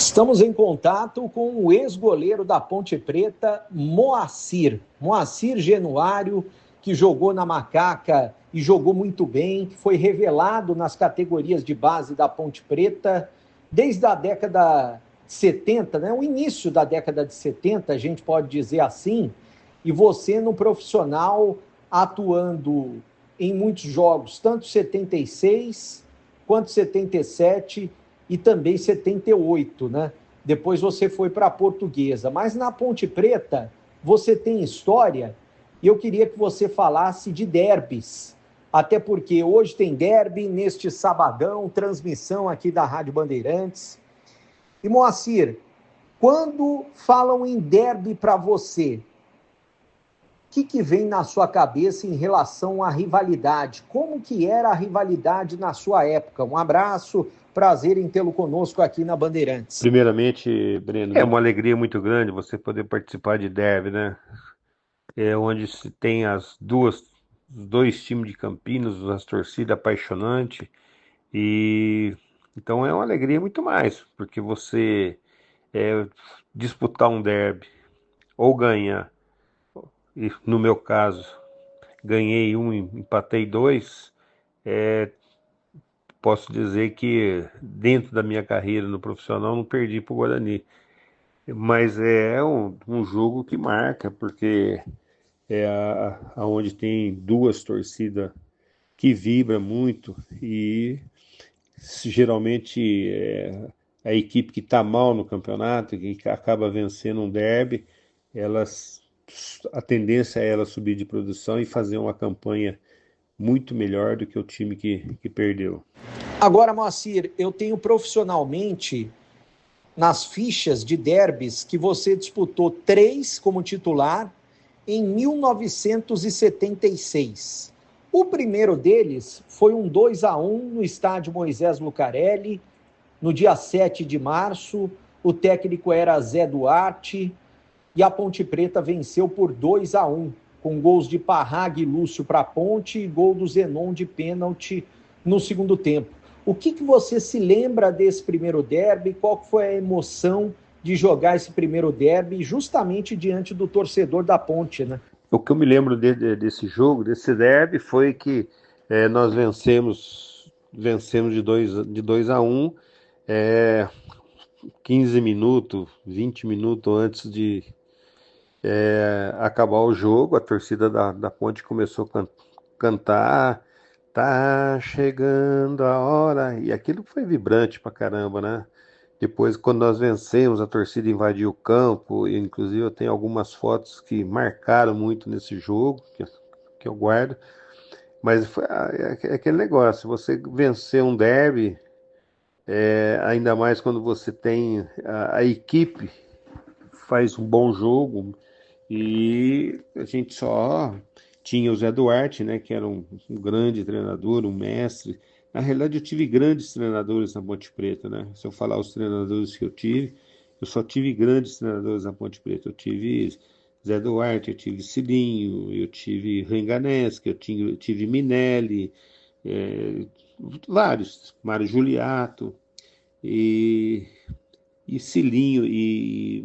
Estamos em contato com o ex-goleiro da Ponte Preta, Moacir Genuário, que jogou na Macaca e jogou muito bem, que foi revelado nas categorias de base da Ponte Preta desde a década de 70, né? O início da década de 70, a gente pode dizer assim, e você no profissional atuando em muitos jogos, tanto 76 quanto 77 e também 78, né? Depois você foi para a Portuguesa. Mas na Ponte Preta, você tem história, e eu queria que você falasse de derbys. Até porque hoje tem derby, neste sabadão, transmissão aqui da Rádio Bandeirantes. E Moacir, quando falam em derby para você, o que vem na sua cabeça em relação à rivalidade? Como que era a rivalidade na sua época? Um abraço, prazer em tê-lo conosco aqui na Bandeirantes. Primeiramente, Breno, é uma alegria muito grande você poder participar de derby, né? É onde se tem os dois times de Campinas, as torcidas apaixonantes, e então é uma alegria muito mais, porque você é, disputar um derby ou ganhar, e no meu caso, ganhei um, empatei dois, posso dizer que dentro da minha carreira no profissional não perdi para o Guarani. Mas é um jogo que marca, porque é onde tem duas torcidas que vibra muito e geralmente a equipe que está mal no campeonato, que acaba vencendo um derby, elas, a tendência é ela subir de produção e fazer uma campanha muito melhor do que o time que perdeu. Agora, Moacir, eu tenho profissionalmente nas fichas de derbys que você disputou 3 como titular em 1976. O primeiro deles foi um 2-1 no estádio Moisés Lucarelli, no dia 7 de março. O técnico era Zé Duarte e a Ponte Preta venceu por 2-1, com gols de Parrague e Lúcio para a Ponte e gol do Zenon de pênalti no segundo tempo. O que você se lembra desse primeiro derby? Qual foi a emoção de jogar esse primeiro derby justamente diante do torcedor da Ponte, né? O que eu me lembro desse jogo, desse derby, foi que nós vencemos de 2-1, é, 15 minutos, 20 minutos antes de acabar o jogo. A torcida da Ponte começou a cantar, tá chegando a hora, e aquilo foi vibrante pra caramba, né? Depois, quando nós vencemos, a torcida invadiu o campo, e inclusive eu tenho algumas fotos que marcaram muito nesse jogo, que eu guardo. Mas é aquele negócio, você vencer um derby, ainda mais quando você tem a equipe faz um bom jogo, e a gente só tinha o Zé Duarte, né, que era um grande treinador, um mestre. Na realidade, eu tive grandes treinadores na Ponte Preta, né? Se eu falar os treinadores que eu só tive grandes treinadores na Ponte Preta. Eu tive Zé Duarte, eu tive Cilinho, eu tive Renganeschi, eu tive Minelli, é, vários, Mário Juliato, e e Cilinho e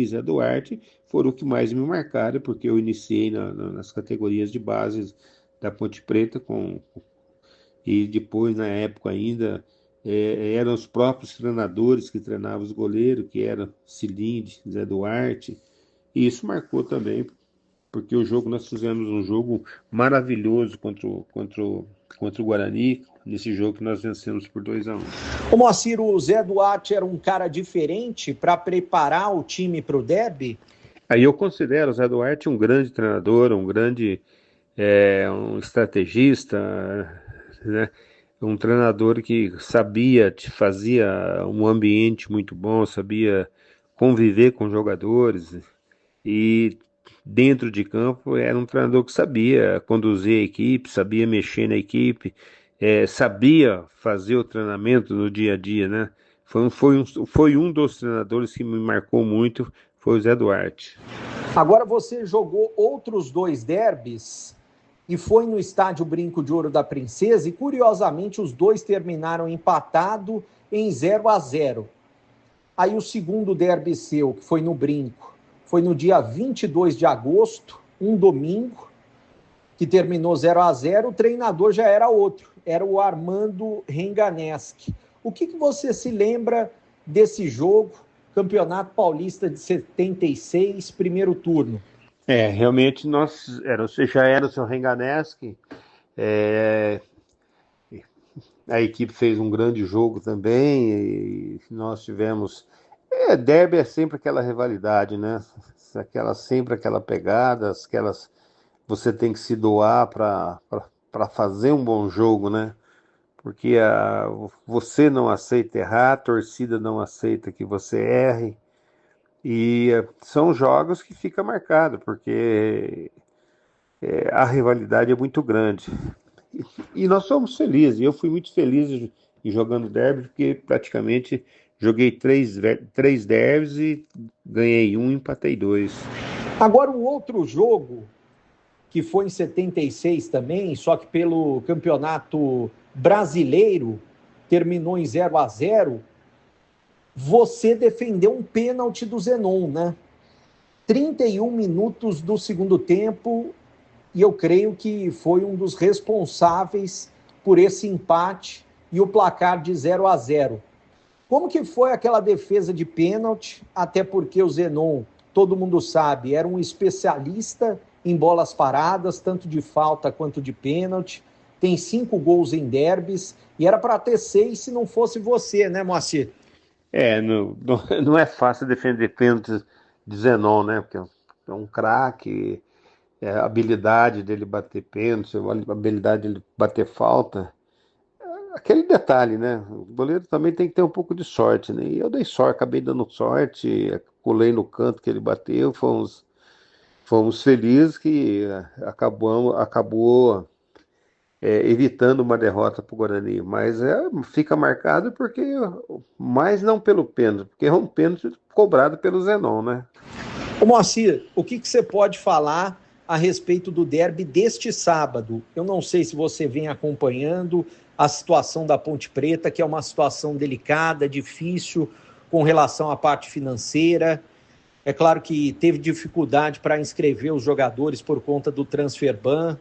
Zé Duarte foram o que mais me marcaram, porque eu iniciei nas categorias de bases da Ponte Preta e depois, na época ainda, eram os próprios treinadores que treinavam os goleiros, que eram Cilinho, Zé Duarte, e isso marcou também, porque nós fizemos um jogo maravilhoso contra o Guarani, nesse jogo que nós vencemos por 2-1. O Moacir, o Zé Duarte era um cara diferente para preparar o time para o derby? Aí eu considero o Zé Duarte um grande treinador, um estrategista, né? Um treinador que fazia um ambiente muito bom, sabia conviver com jogadores, e dentro de campo era um treinador que sabia conduzir a equipe, sabia mexer na equipe, sabia fazer o treinamento no dia a dia, né? Foi um dos treinadores que me marcou muito, foi o Zé Duarte. Agora você jogou outros 2 derbys e foi no estádio Brinco de Ouro da Princesa e, curiosamente, os 2 terminaram empatados em 0-0. Aí o segundo derby seu, que foi no Brinco, foi no dia 22 de agosto, um domingo, que terminou 0-0. O treinador já era outro, era o Armando Renganeschi. O que você se lembra desse jogo, Campeonato Paulista de 76, primeiro turno? Realmente já era o seu Renganeschi, é, a equipe fez um grande jogo também, e nós tivemos. Derby é sempre aquela rivalidade, né? Sempre aquela pegada, você tem que se doar para fazer um bom jogo, né? Porque você não aceita errar, a torcida não aceita que você erre, e são jogos que fica marcado, porque a rivalidade é muito grande. E nós somos felizes. Eu fui muito feliz em jogando derby, porque praticamente joguei três derbys e ganhei um, empatei dois. Agora, um outro jogo, que foi em 76 também, só que pelo Campeonato Brasileiro, terminou em 0-0. Você defendeu um pênalti do Zenon, né? 31 minutos do segundo tempo, e eu creio que foi um dos responsáveis por esse empate e o placar de 0-0. Como que foi aquela defesa de pênalti? Até porque o Zenon, todo mundo sabe, era um especialista em bolas paradas, tanto de falta quanto de pênalti. Tem 5 gols em derbys e era para ter 6 se não fosse você, né, Moacir? Não é fácil defender pênalti de Zenon, né? Porque é um craque, a habilidade dele bater pênalti, a habilidade dele bater falta. Aquele detalhe, né? O goleiro também tem que ter um pouco de sorte, né? E eu dei sorte, acabei dando sorte, pulei no canto que ele bateu, fomos felizes que acabou evitando uma derrota para o Guarani. Mas fica marcado porque, mas não pelo pênalti, porque é um pênalti cobrado pelo Zenon, né? Ô Moacir, o que você pode falar a respeito do derby deste sábado? Eu não sei se você vem acompanhando a situação da Ponte Preta, que é uma situação delicada, difícil com relação à parte financeira. É claro que teve dificuldade para inscrever os jogadores por conta do transfer ban.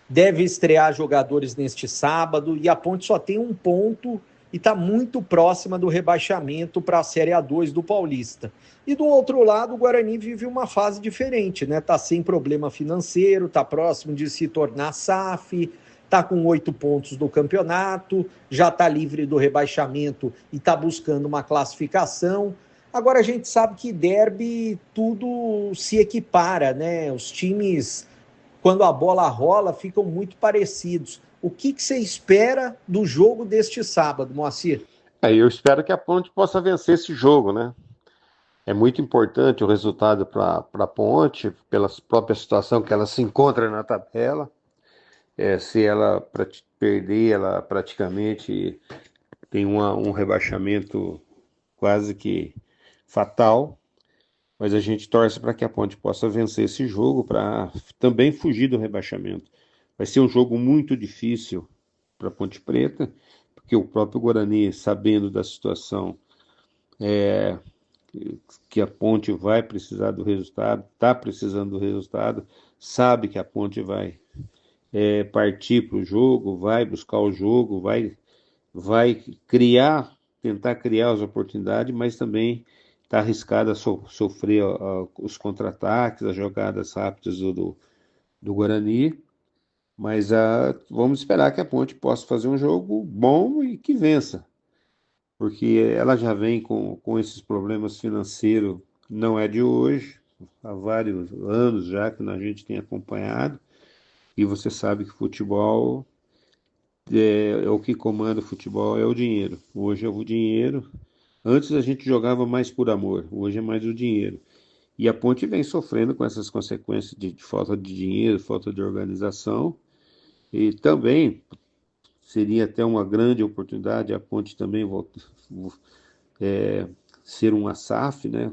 Deve estrear jogadores neste sábado e a Ponte só tem um ponto e está muito próxima do rebaixamento para a Série A2 do Paulista. E do outro lado, o Guarani vive uma fase diferente, né? Está sem problema financeiro, está próximo de se tornar SAF, está com 8 pontos no campeonato, já está livre do rebaixamento e está buscando uma classificação. Agora a gente sabe que derby tudo se equipara, né? Os times, quando a bola rola, ficam muito parecidos. O que você espera do jogo deste sábado, Moacir? Eu espero que a Ponte possa vencer esse jogo, né? É muito importante o resultado para a Ponte, pela própria situação que ela se encontra na tabela. Se ela perder, ela praticamente tem um rebaixamento quase que fatal. Mas a gente torce para que a Ponte possa vencer esse jogo para também fugir do rebaixamento. Vai ser um jogo muito difícil para a Ponte Preta, porque o próprio Guarani, sabendo da situação, que a Ponte vai precisar do resultado, está precisando do resultado, sabe que a Ponte vai partir para o jogo, vai buscar o jogo, vai tentar criar as oportunidades, mas também está arriscado a sofrer os contra-ataques, as jogadas rápidas do Guarani. Mas vamos esperar que a Ponte possa fazer um jogo bom e que vença, porque ela já vem com esses problemas financeiros, não é de hoje, há vários anos já que a gente tem acompanhado, e você sabe que futebol o que comanda o futebol é o dinheiro. Hoje é o dinheiro. Antes a gente jogava mais por amor, hoje é mais o dinheiro. E a Ponte vem sofrendo com essas consequências de falta de dinheiro, falta de organização. E também seria até uma grande oportunidade a Ponte também ser uma SAF, né?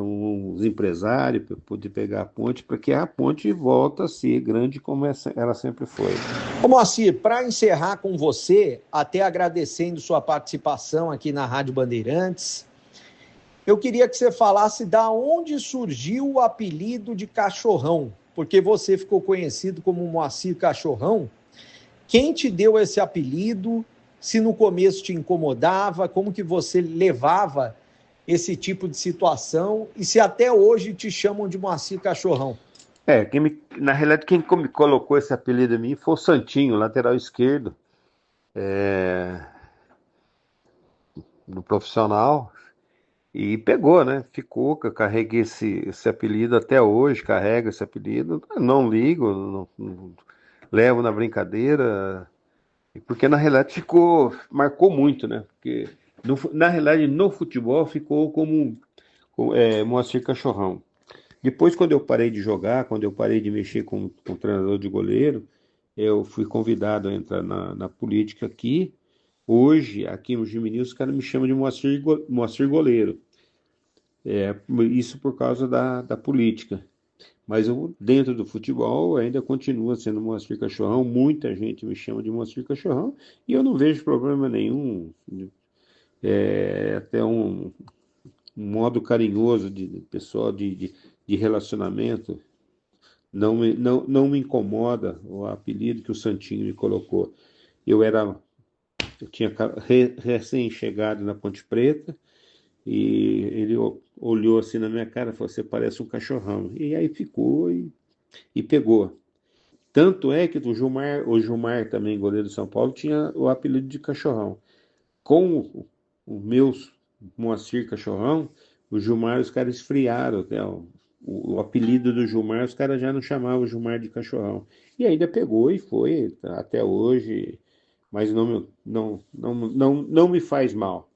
uns empresários para poder pegar a ponte, para que a ponte volta a ser grande como ela sempre foi. Ô Moacir, para encerrar com você, até agradecendo sua participação aqui na Rádio Bandeirantes, eu queria que você falasse da onde surgiu o apelido de Cachorrão, porque você ficou conhecido como Moacir Cachorrão. Quem te deu esse apelido? Se no começo te incomodava, como que você levava esse tipo de situação e se até hoje te chamam de Moacir Cachorrão? Na realidade, quem me colocou esse apelido em mim foi o Santinho, lateral esquerdo, no profissional, e pegou, né? Ficou, que eu carreguei esse apelido até hoje, carrego esse apelido, não ligo, levo na brincadeira, porque na realidade marcou muito, né? Porque na realidade no futebol ficou como Moacir Cachorrão. Depois, quando eu parei de jogar, quando eu parei de mexer com treinador de goleiro, eu fui convidado a entrar na política aqui. Hoje, aqui no Gemini, os caras me chamam de Moacir Goleiro. Isso por causa da política. Mas eu, dentro do futebol, ainda continua sendo Moacir Cachorrão. Muita gente me chama de Moacir Cachorrão e eu não vejo problema nenhum. É até um modo carinhoso de pessoal de relacionamento. Não me incomoda o apelido que o Santinho me colocou. Eu tinha recém-chegado na Ponte Preta e ele olhou assim na minha cara e falou: Você parece um cachorrão. E aí ficou e pegou. Tanto é que o Gilmar também, goleiro do São Paulo, tinha o apelido de cachorrão. Com o meu Moacir Cachorrão, o Gilmar, os caras esfriaram, né? O apelido do Gilmar, os caras já não chamavam o Gilmar de Cachorrão. E ainda pegou e foi tá, até hoje, mas não me faz mal.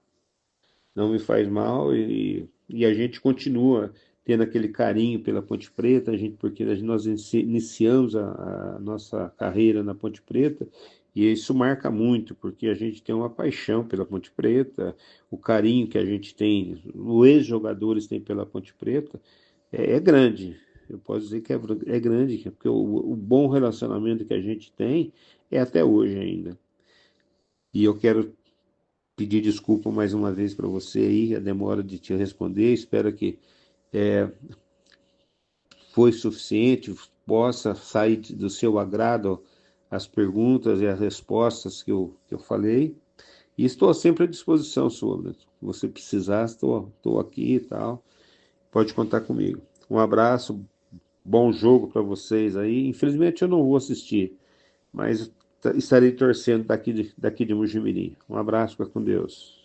Não me faz mal e a gente continua tendo aquele carinho pela Ponte Preta, porque nós iniciamos a nossa carreira na Ponte Preta e isso marca muito, porque a gente tem uma paixão pela Ponte Preta, o carinho que a gente tem, os ex-jogadores têm pela Ponte Preta, é grande. Eu posso dizer que é grande, porque o bom relacionamento que a gente tem é até hoje ainda. E eu quero pedir desculpa mais uma vez para você aí, a demora de te responder. Espero que foi suficiente, possa sair do seu agrado as perguntas e as respostas que eu falei. E estou sempre à disposição sua, né? Se você precisar, estou aqui e tal. Pode contar comigo. Um abraço, bom jogo para vocês aí. Infelizmente eu não vou assistir, mas estarei torcendo daqui de Mojimirim. Um abraço, fica com Deus.